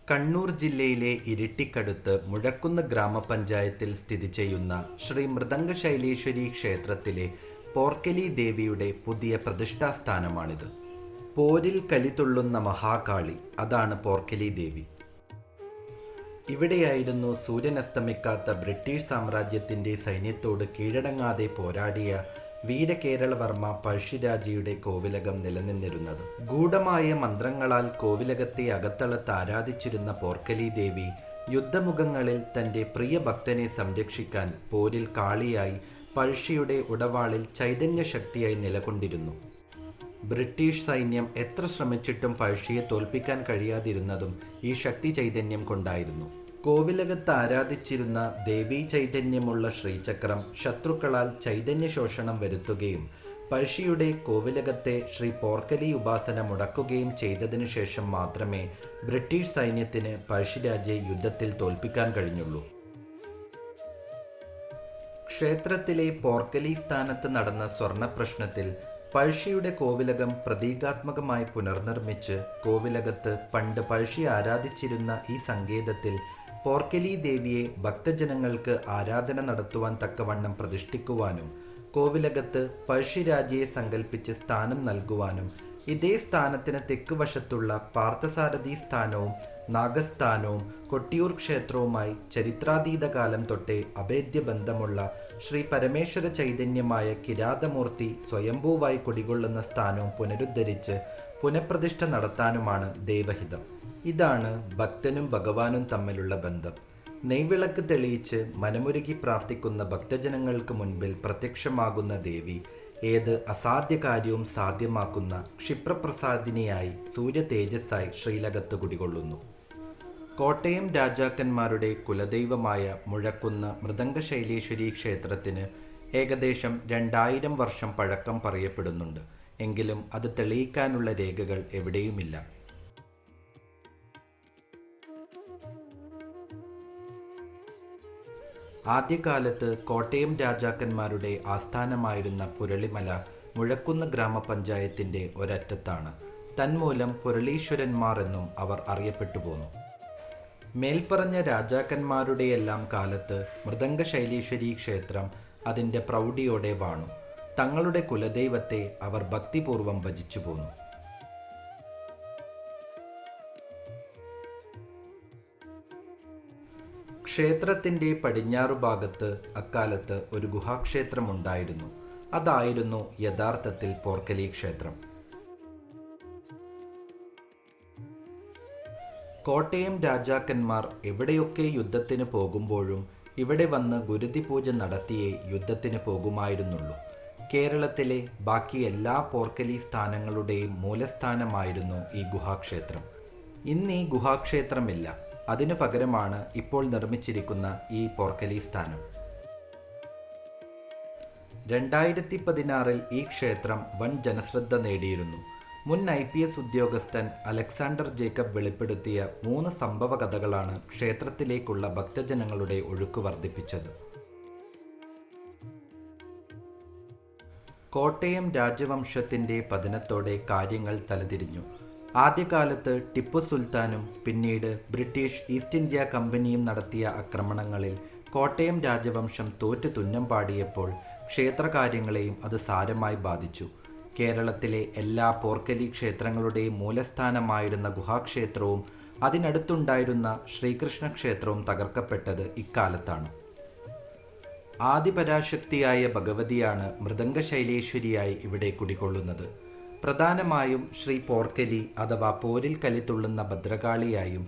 കണ്ണൂർ ജില്ലയിലെ ഇരിട്ടിക്കടുത്ത് മുഴക്കുന്ന് ഗ്രാമപഞ്ചായത്തിൽ സ്ഥിതി ചെയ്യുന്ന ശ്രീ മൃദംഗശൈലേശ്വരി ക്ഷേത്രത്തിലെ പോർക്കലി ദേവിയുടെ പുതിയ പ്രതിഷ്ഠാസ്ഥാനമാണിത്. പോരിൽ കലിതുള്ളുന്ന മഹാകാളി, അതാണ് പോർക്കലി ദേവി. ഇവിടെയായിരുന്നു സൂര്യനസ്തമിക്കാത്ത ബ്രിട്ടീഷ് സാമ്രാജ്യത്തിൻ്റെ സൈന്യത്തോട് കീഴടങ്ങാതെ പോരാടിയ വീരകേരളവർമ്മ പഴശ്ശിരാജയുടെ കോവിലകം നിലനിന്നിരുന്നത്. ഗൂഢമായ മന്ത്രങ്ങളാൽ കോവിലകത്തെ അകത്തളത്ത് ആരാധിച്ചിരുന്ന പോർക്കലി ദേവി യുദ്ധമുഖങ്ങളിൽ തൻ്റെ പ്രിയ ഭക്തനെ സംരക്ഷിക്കാൻ പോരിൽ കാളിയായി പഴശ്ശിയുടെ ഉടവാളിൽ ചൈതന്യശക്തിയായി നിലകൊണ്ടിരുന്നു. ബ്രിട്ടീഷ് സൈന്യം എത്ര ശ്രമിച്ചിട്ടും പഴശ്ശിയെ തോൽപ്പിക്കാൻ കഴിയാതിരുന്നതും ഈ ശക്തി ചൈതന്യം കൊണ്ടായിരുന്നു. കോവിലകത്ത് ആരാധിച്ചിരുന്ന ദേവീ ചൈതന്യമുള്ള ശ്രീചക്രം ശത്രുക്കളാൽ ചൈതന്യ ശോഷണം വരുത്തുകയും പഴശ്ശിയുടെ കോവിലകത്തെ ശ്രീ പോർക്കലി ഉപാസന മുടക്കുകയും ചെയ്തതിനു ശേഷം മാത്രമേ ബ്രിട്ടീഷ് സൈന്യത്തിന് പഴശ്ശിരാജയെ യുദ്ധത്തിൽ തോൽപ്പിക്കാൻ കഴിഞ്ഞുള്ളൂ. ക്ഷേത്രത്തിലെ പോർക്കലി സ്ഥാനത്ത് നടന്ന സ്വർണപ്രശ്നത്തിൽ പഴശ്ശിയുടെ കോവിലകം പ്രതീകാത്മകമായി പുനർനിർമ്മിച്ച് കോവിലകത്ത് പണ്ട് പഴശ്ശി ആരാധിച്ചിരുന്ന ഈ സങ്കേതത്തിൽ പോർക്കലി ദേവിയെ ഭക്തജനങ്ങൾക്ക് ആരാധന നടത്തുവാൻ തക്കവണ്ണം പ്രതിഷ്ഠിക്കുവാനും കോവിലകത്ത് പഴശ്ശിരാജയെ സങ്കല്പിച്ച് സ്ഥാനം നൽകുവാനും ഇതേ സ്ഥാനത്തിന് തെക്കുവശത്തുള്ള പാർത്ഥസാരഥി സ്ഥാനവും നാഗസ്ഥാനവും കൊട്ടിയൂർ ക്ഷേത്രവുമായി ചരിത്രാതീത കാലം തൊട്ടേ അഭേദ്യ ബന്ധമുള്ള ശ്രീ പരമേശ്വര ചൈതന്യമായ കിരാതമൂർത്തി സ്വയംഭൂവായി കുടികൊള്ളുന്ന സ്ഥാനവും പുനരുദ്ധരിച്ച് പുനഃപ്രതിഷ്ഠ നടത്താനുമാണ് ദൈവഹിതം. ഇതാണ് ഭക്തനും ഭഗവാനും തമ്മിലുള്ള ബന്ധം. നെയ്വിളക്ക് തെളിയിച്ച് മനമുരുകി പ്രാർത്ഥിക്കുന്ന ഭക്തജനങ്ങൾക്ക് മുൻപിൽ പ്രത്യക്ഷമാകുന്ന ദേവി ഏത് അസാധ്യ കാര്യവും സാധ്യമാക്കുന്ന ക്ഷിപ്രപ്രസാദിനിയായി സൂര്യ തേജസ്സായി ശ്രീലകത്ത് കുടികൊള്ളുന്നു. കോട്ടയം രാജാക്കന്മാരുടെ കുലദൈവമായ മുഴക്കുന്ന് മൃദംഗശൈലേശ്വരി ക്ഷേത്രത്തിന് ഏകദേശം 2000 വർഷം പഴക്കം പറയപ്പെടുന്നുണ്ട്. എങ്കിലും അത് തെളിയിക്കാനുള്ള രേഖകൾ എവിടെയുമില്ല. ആദ്യകാലത്ത് കോട്ടയം രാജാക്കന്മാരുടെ ആസ്ഥാനമായിരുന്ന പുരളിമല മുഴക്കുന്ന് ഗ്രാമപഞ്ചായത്തിൻ്റെ ഒരറ്റത്താണ്. തന്മൂലം പുരളീശ്വരന്മാർ എന്നും അവർ അറിയപ്പെട്ടു പോന്നു. മേൽപ്പറഞ്ഞ രാജാക്കന്മാരുടെയെല്ലാം കാലത്ത് മൃദംഗശൈലേശ്വരി ക്ഷേത്രം അതിൻ്റെ പ്രൗഢിയോടെ വാണു. തങ്ങളുടെ കുലദൈവത്തെ അവർ ഭക്തിപൂർവം ഭജിച്ചു പോന്നു. ക്ഷേത്രത്തിൻ്റെ പടിഞ്ഞാറുഭാഗത്ത് അക്കാലത്ത് ഒരു ഗുഹാക്ഷേത്രമുണ്ടായിരുന്നു. അതായിരുന്നു യഥാർത്ഥത്തിൽ പോർക്കലി ക്ഷേത്രം. കോട്ടയം രാജാക്കന്മാർ എവിടെയൊക്കെ യുദ്ധത്തിന് പോകുമ്പോഴും ഇവിടെ വന്ന് ഗുരുതി പൂജ നടത്തിയേ യുദ്ധത്തിന് പോകുമായിരുന്നുള്ളൂ. കേരളത്തിലെ ബാക്കി എല്ലാ പോർക്കലി സ്ഥാനങ്ങളുടെയും മൂലസ്ഥാനമായിരുന്നു ഈ ഗുഹാക്ഷേത്രം. ഇന്ന് ഈ ഗുഹാക്ഷേത്രമില്ല. അതിനു പകരമാണ് ഇപ്പോൾ നിർമ്മിച്ചിരിക്കുന്ന ഈ പോർക്കലി സ്ഥാനം. 2016 ഈ ക്ഷേത്രം വൻ ജനശ്രദ്ധ നേടിയിരുന്നു. മുൻ IPS ഉദ്യോഗസ്ഥൻ അലക്സാണ്ടർ ജേക്കബ് വെളിപ്പെടുത്തിയ 3 സംഭവ കഥകളാണ് ക്ഷേത്രത്തിലേക്കുള്ള ഭക്തജനങ്ങളുടെ ഒഴുക്ക് വർദ്ധിപ്പിച്ചത്. കോട്ടയം രാജവംശത്തിൻ്റെ പതനത്തോടെ കാര്യങ്ങൾ തലതിരിഞ്ഞു. ആദ്യകാലത്ത് ടിപ്പു സുൽത്താനും പിന്നീട് ബ്രിട്ടീഷ് ഈസ്റ്റ് ഇന്ത്യ കമ്പനിയും നടത്തിയ ആക്രമണങ്ങളിൽ കോട്ടയം രാജവംശം തോറ്റു തുന്നം പാടിയപ്പോൾ ക്ഷേത്രകാര്യങ്ങളെയും അത് സാരമായി ബാധിച്ചു. കേരളത്തിലെ എല്ലാ പോർക്കലി ക്ഷേത്രങ്ങളുടെയും മൂലസ്ഥാനമായിരുന്ന ഗുഹാക്ഷേത്രവും അതിനടുത്തുണ്ടായിരുന്ന ശ്രീകൃഷ്ണ ക്ഷേത്രവും തകർക്കപ്പെട്ടത് ഇക്കാലത്താണ്. ആദിപരാശക്തിയായ ഭഗവതിയാണ് മൃദംഗശൈലേശ്വരിയായി ഇവിടെ കുടികൊള്ളുന്നത്. പ്രധാനമായും ശ്രീ പോർക്കലി അഥവാ പോരിൽ കലിതുള്ളുന്ന ഭദ്രകാളിയായും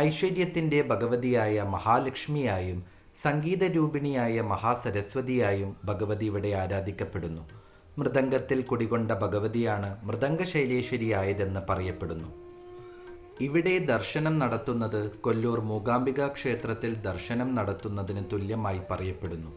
ഐശ്വര്യത്തിൻ്റെ ഭഗവതിയായ മഹാലക്ഷ്മിയായും സംഗീതരൂപിണിയായ മഹാസരസ്വതിയായും ഭഗവതി ഇവിടെ ആരാധിക്കപ്പെടുന്നു. മൃദംഗത്തിൽ കുടികൊണ്ട ഭഗവതിയാണ് മൃദംഗശൈലേശ്വരിയായതെന്ന് പറയപ്പെടുന്നു. ഇവിടെ ദർശനം നടത്തുന്നത് കൊല്ലൂർ മൂകാംബിക ക്ഷേത്രത്തിൽ ദർശനം നടത്തുന്നതിന് തുല്യമായി പറയപ്പെടുന്നു.